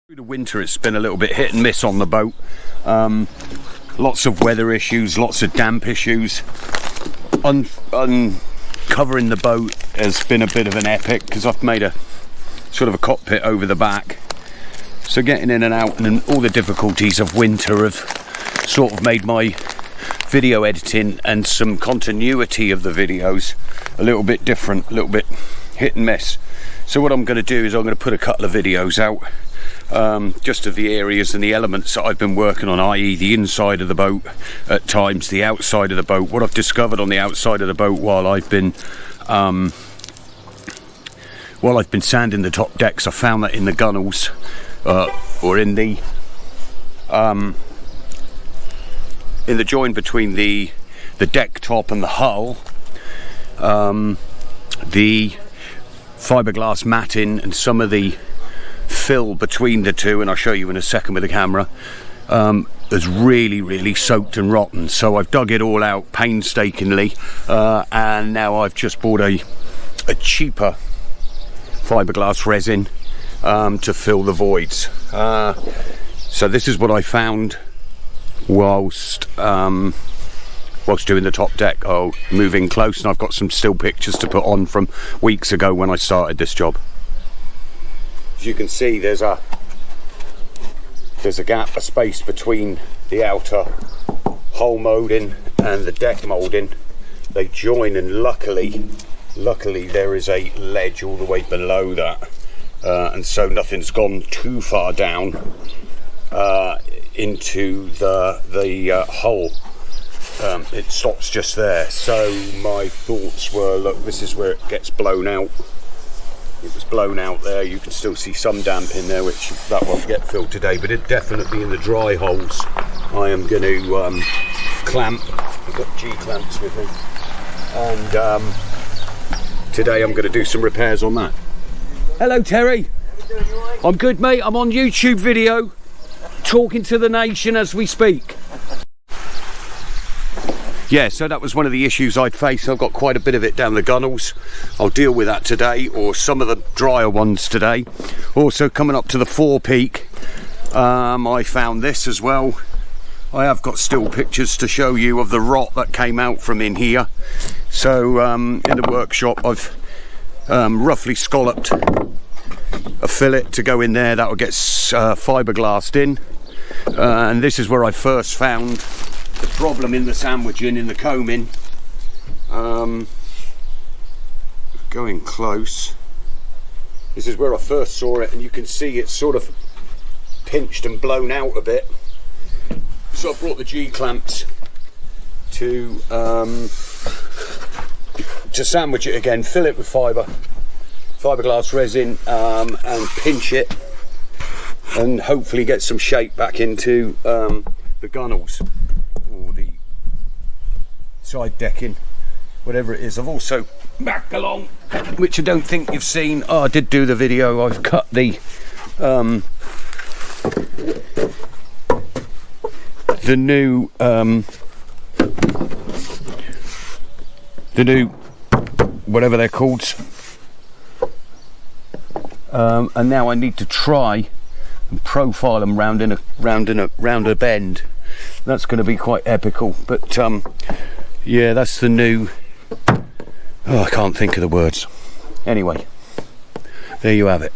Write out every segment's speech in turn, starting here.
Through the winter it's been a little bit hit and miss on the boat. Lots of weather issues, lots of damp issues. Uncovering the boat has been a bit of an epic because I've made a sort of a cockpit over the back. So getting in and out and all the difficulties of winter have sort of made my video editing and some continuity of the videos a little bit different, a little bit hit and miss. So what I'm going to do is I'm going to put a couple of videos out just of the areas and the elements that I've been working on, i.e. the inside of the boat at times, the outside of the boat, what I've discovered on the outside of the boat while I've been sanding the top decks. I found that in the gunnels or in the join between the deck top and the hull, the fiberglass matting and some of the fill between the two, and I'll show you in a second with the camera, is really soaked and rotten. So I've dug it all out painstakingly, and now I've just bought a cheaper fiberglass resin to fill the voids. So this is what I found whilst doing the top deck. I'll move in close and I've got some still pictures to put on from weeks ago when I started this job. As you can see, there's a gap, a space between the outer hull moulding and the deck moulding. They join, and luckily there is a ledge all the way below that, and so nothing's gone too far down into the hull. It stops just there. So my thoughts were, look, this is where it gets blown out. It was blown out there. You can still see some damp in there, which that won't get filled today, but it definitely in the dry holes I am going to clamp. I've got G-clamps with me, and today I'm going to do some repairs on that. Hello Terry. How you doing, you all right? I'm good, mate. I'm on YouTube video talking to the nation as we speak. Yeah, so that was one of the issues I'd face. I've got quite a bit of it down the gunnels. I'll deal with that today, or some of the drier ones today. Also coming up to the forepeak, I found this as well. I have got still pictures to show you of the rot that came out from in here. So in the workshop I've roughly scalloped a fillet to go in there that will get fiberglassed in. And this is where I first found the problem in the sandwiching, in the combing. Going close, this is where I first saw it, and you can see it's sort of pinched and blown out a bit. So I brought the G-clamps to sandwich it again, fill it with fiberglass resin, and pinch it, and hopefully get some shape back into the gunnels, or the side decking, whatever it is. I've also back along, which I don't think you've seen. Oh, I did do the video. I've cut the new whatever they're called, and now I need to try and profile them round a bend. That's going to be quite epical, but yeah, that's the new, I can't think of the words. Anyway, there you have it.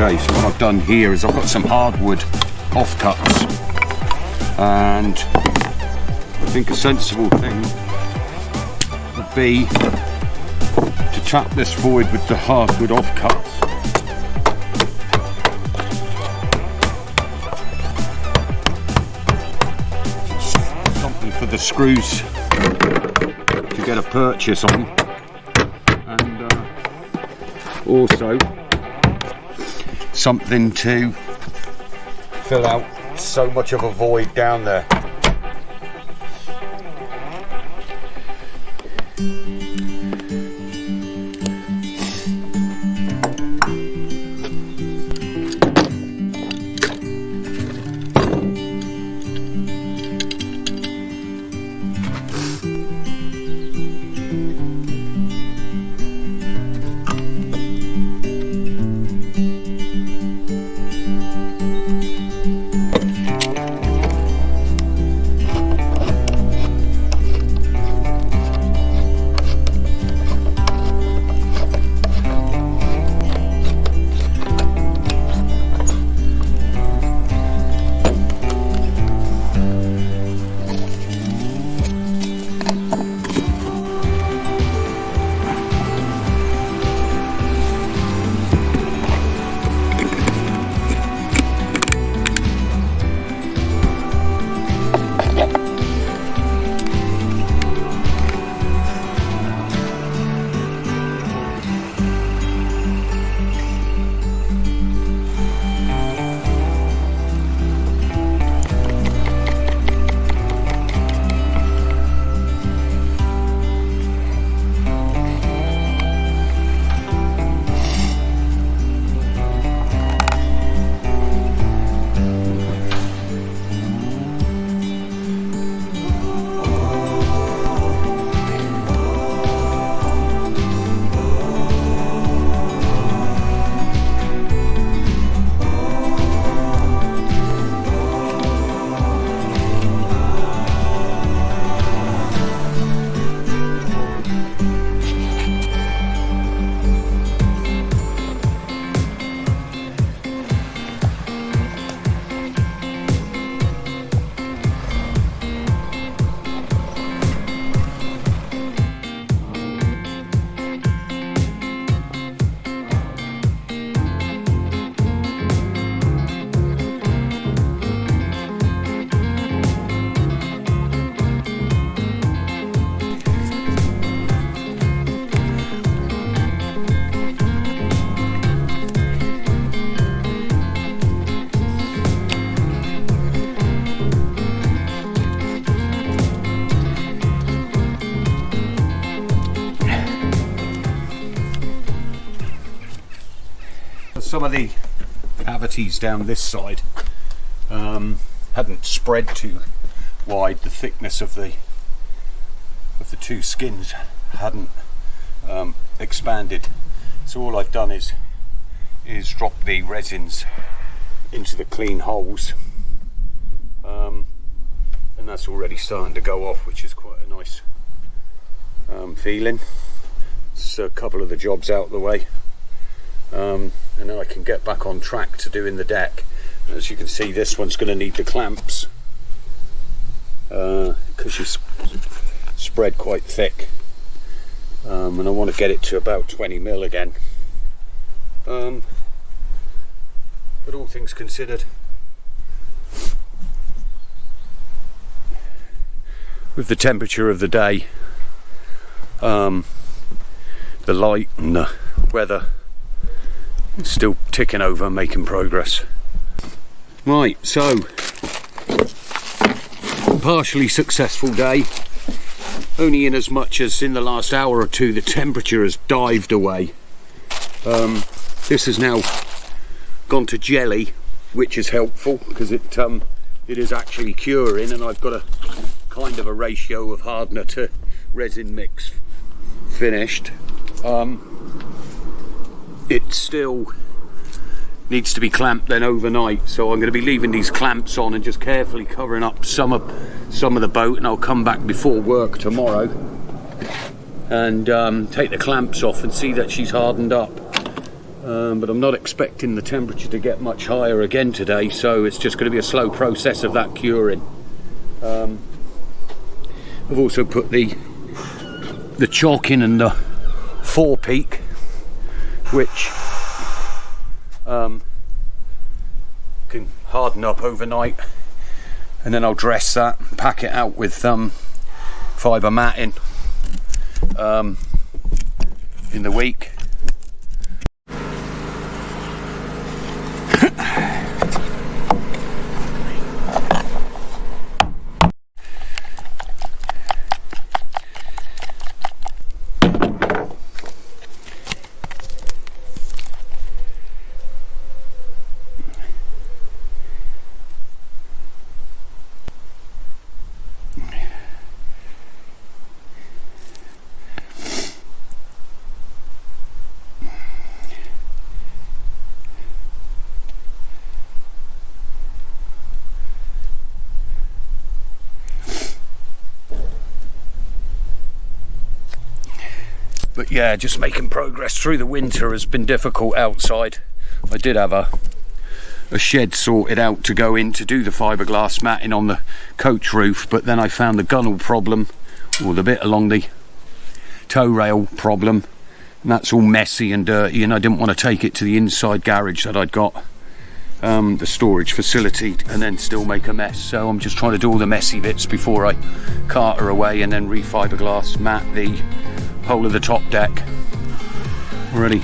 Okay, so what I've done here is I've got some hardwood offcuts, and I think a sensible thing would be to trap this void with the hardwood offcuts. Something for the screws to get a purchase on, and also something to fill out so much of a void down there. matties down this side hadn't spread too wide. The thickness of the two skins hadn't expanded, so all I've done is drop the resins into the clean holes, and that's already starting to go off, which is quite a nice feeling. It's a couple of the jobs out of the way, and then I can get back on track to doing the deck. And as you can see, this one's going to need the clamps because she's spread quite thick, and I want to get it to about 20mm again. But all things considered, with the temperature of the day, the light and the weather, it's still ticking over, making progress. Right, so partially successful day, only in as much as in the last hour or two the temperature has dived away. This has now gone to jelly, which is helpful because it is actually curing, and I've got a kind of a ratio of hardener to resin mix finished. It still needs to be clamped then overnight, so I'm going to be leaving these clamps on and just carefully covering up some of the boat, and I'll come back before work tomorrow and take the clamps off and see that she's hardened up. But I'm not expecting the temperature to get much higher again today, so it's just going to be a slow process of that curing. I've also put the chock in and the forepeak, which can harden up overnight, and then I'll dress that, pack it out with fibre matting in the week. But yeah, just making progress through the winter has been difficult outside. I did have a shed sorted out to go in to do the fiberglass matting on the coach roof, but then I found the gunnel problem, or the bit along the tow rail problem, and that's all messy and dirty, and I didn't want to take it to the inside garage that I'd got, the storage facility, and then still make a mess. So I'm just trying to do all the messy bits before I cart her away and then re-fiberglass mat the whole of the top deck. Already